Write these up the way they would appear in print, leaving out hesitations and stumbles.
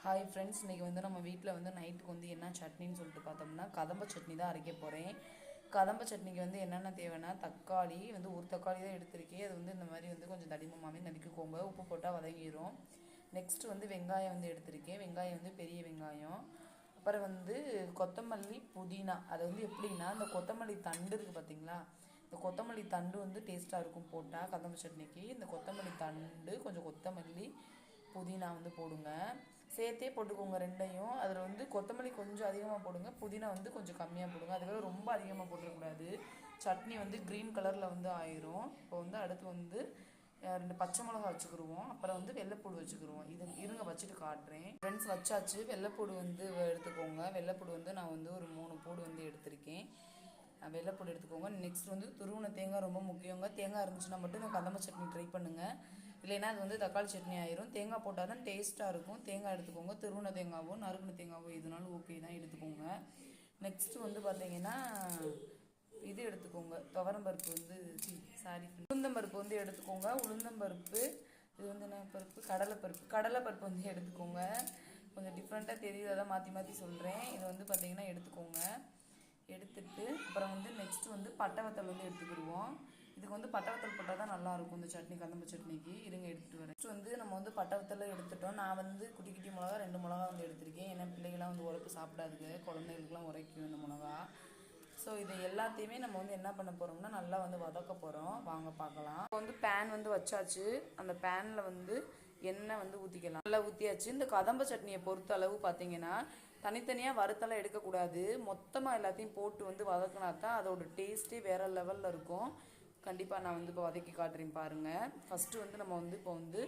Hi friends, இன்றைக்கி வந்து நம்ம வீட்டில் வந்து நைட்டுக்கு வந்து என்ன சட்னின்னு சொல்லிட்டு பார்த்தோம்னா கதம்ப சட்னி தான் அரைக்க போகிறேன். கதம்ப சட்னிக்கு வந்து என்னென்ன தேவைன்னா தக்காளி வந்து ஒரு தக்காளி தான் எடுத்திருக்கேன். அது வந்து இந்த மாதிரி வந்து கொஞ்சம் தடிமமாகவே நறுக்கிக்கோங்க, உப்பு போட்டால் வதங்கிடும். நெக்ஸ்ட்டு வந்து வெங்காயம் வந்து எடுத்திருக்கேன். வெங்காயம் வந்து பெரிய வெங்காயம். அப்புறம் வந்து கொத்தமல்லி, புதினா. அது வந்து எப்படின்னா இந்த கொத்தமல்லி தண்டு இருக்குது பார்த்தீங்களா, இந்த கொத்தமல்லி தண்டு வந்து டேஸ்ட்டாக இருக்கும் போட்டால் கதம்ப சட்னிக்கு. இந்த கொத்தமல்லி தண்டு, கொஞ்சம் கொத்தமல்லி, புதினா வந்து போடுங்க. சேர்த்தே போட்டுக்கோங்க ரெண்டையும். அதில் வந்து கொத்தமல்லி கொஞ்சம் அதிகமாக போடுங்க, புதினா வந்து கொஞ்சம் கம்மியாக போடுங்க. அதுக்கப்புறம் ரொம்ப அதிகமாக போட்டுறக்கூடாது, சட்னி வந்து க்ரீன் கலரில் வந்து ஆயிரும். இப்போ வந்து அடுத்து வந்து 2 பச்சை மிளகா வச்சுக்கிடுவோம். அப்புறம் வந்து வெள்ளைப்பூடு வச்சுக்கிடுவோம். இது இருங்க வச்சுட்டு காட்டுறேன். ஃப்ரெண்ட்ஸ் வச்சாச்சு. வெள்ளைப்பூடு வந்து எடுத்துக்கோங்க. வெள்ளைப்பூடு வந்து நான் வந்து ஒரு 3 பூடு வந்து எடுத்திருக்கேன். வெள்ளைப்பூடு எடுத்துக்கோங்க. நெக்ஸ்ட் வந்து துருவன தேங்காய் ரொம்ப முக்கியங்க. தேங்காய் இருந்துச்சுன்னா மட்டும் இந்த கதம்ப சட்னி ட்ரை பண்ணுங்கள், இல்லைன்னா அது வந்து தக்காளி சட்னி ஆயிரும். தேங்காய் போட்டால் தான் டேஸ்ட்டாக இருக்கும். தேங்காய் எடுத்துக்கோங்க. துருவன தேங்காவோ நறுக்குன தேங்காவோ எதுனாலும் ஓகே தான், எடுத்துக்கோங்க. நெக்ஸ்ட்டு வந்து பார்த்தீங்கன்னா இது எடுத்துக்கோங்க, துவரம்பருப்பு வந்து உளுந்தம்பருப்பு வந்து எடுத்துக்கோங்க. உளுந்தம்பருப்பு, இது வந்து என்ன பருப்பு, கடலைப்பருப்பு வந்து எடுத்துக்கோங்க. கொஞ்சம் டிஃப்ரெண்ட்டாக தெரியுது, அதான் மாற்றி மாற்றி சொல்கிறேன். இது வந்து பார்த்தீங்கன்னா எடுத்துக்கோங்க. எடுத்துட்டு அப்புறம் வந்து நெக்ஸ்ட் வந்து பட்டை வத்தல் வந்து எடுத்துக்கிடுவோம். இதுக்கு வந்து பட்டை வத்தல் போட்டால் தான் நல்லாயிருக்கும் இந்த சட்னி, கதம்ப சட்னிக்கு. இருங்க எடுத்துகிட்டு வரேன். நெக்ஸ்ட் வந்து நம்ம வந்து பட்டை வத்தல் எடுத்துட்டோம். நான் வந்து குட்டி குட்டி மிளகா 2 மிளகா வந்து எடுத்திருக்கேன். ஏன்னா பிள்ளைகள்லாம் வந்து உரப்பு சாப்பிடாதுங்க, குழந்தைகளுக்குலாம் உரைக்கும் இந்த மிளகா. ஸோ இது எல்லாத்தையுமே நம்ம வந்து என்ன பண்ண போகிறோம்னா நல்லா வந்து வதக்க போகிறோம். வாங்க பார்க்கலாம். இப்போ வந்து பேன் வந்து வச்சாச்சு. அந்த பேனில் வந்து எண்ணெய் வந்து ஊற்றிக்கலாம். நல்லா ஊற்றியாச்சு. இந்த கதம்ப சட்னியை பொறுத்த அளவு பார்த்தீங்கன்னா தனித்தனியாக வறுத்தெல்லாம் எடுக்கக்கூடாது, மொத்தமாக எல்லாத்தையும் போட்டு வந்து வதக்கினா தான் அதோட டேஸ்ட்டே வேறு லெவலில் இருக்கும். கண்டிப்பாக நான் வந்து இப்போ வதக்கி காட்டுறேன் பாருங்கள். ஃபஸ்ட்டு வந்து நம்ம வந்து இப்போ வந்து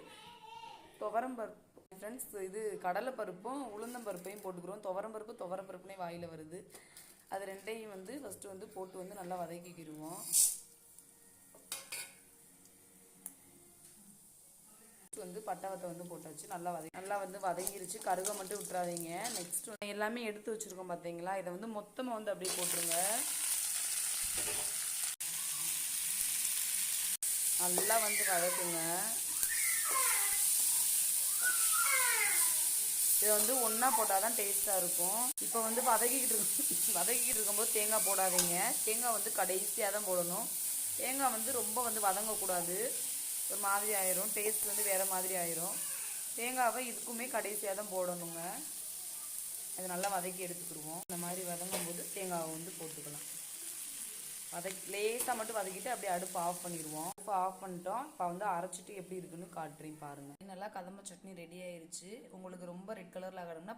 துவரம்பருப்பு, ஃப்ரெண்ட்ஸ் இது கடலைப்பருப்பும் உளுந்தம்பருப்பையும் போட்டுக்கிறோம். துவரம்பருப்புனே வாயில் வருது. அது ரெண்டையும் வந்து ஃபஸ்ட்டு வந்து போட்டு வந்து நல்லா வதக்கிக்கிடுவோம். வந்து பட்டவத்தை வந்து போட்டாச்சு. நல்லா வந்து வதங்கிருச்சு. கருக மட்டும் விட்டுறாதீங்க. நெக்ஸ்ட் எல்லாமே எடுத்து வச்சுருக்கோம் பார்த்தீங்களா, இதை வந்து மொத்தமாக வந்து அப்படியே போட்டுருங்க. நல்லா வந்து வதக்குங்க. இதை வந்து ஒன்றா போட்டால் தான் டேஸ்ட்டாக இருக்கும். இப்போ வந்து வதக்கிக்கிட்டு இருக்கும்போது தேங்காய் போடாதீங்க. தேங்காய் வந்து கடைசியாக தான் போடணும். தேங்காய் வந்து ரொம்ப வந்து வதங்கக்கூடாது, ஒரு மாதிரி ஆயிரும், டேஸ்ட் வந்து வேறு மாதிரி ஆயிரும். தேங்காவை இதுக்குமே கடைசியாக தான் போடணுங்க. அது நல்லா வதக்கி எடுத்துக்கிடுவோம். இந்த மாதிரி வதங்கும் போது தேங்காவை வந்து போட்டுக்கலாம். லேசாக மட்டும் வதக்கிட்டு அப்படியே அடுப்பு ஆஃப் பண்ணிடுவோம். அடுப்பு ஆஃப் பண்ணிட்டோம். இப்போ வந்து அரைச்சிட்டு எப்படி இருக்குன்னு காட்டுறேன் பாருங்கள். நல்லா கதம்ப சட்னி ரெடி ஆயிடுச்சு. உங்களுக்கு ரொம்ப ரெட் கலரில் ஆகணும்னா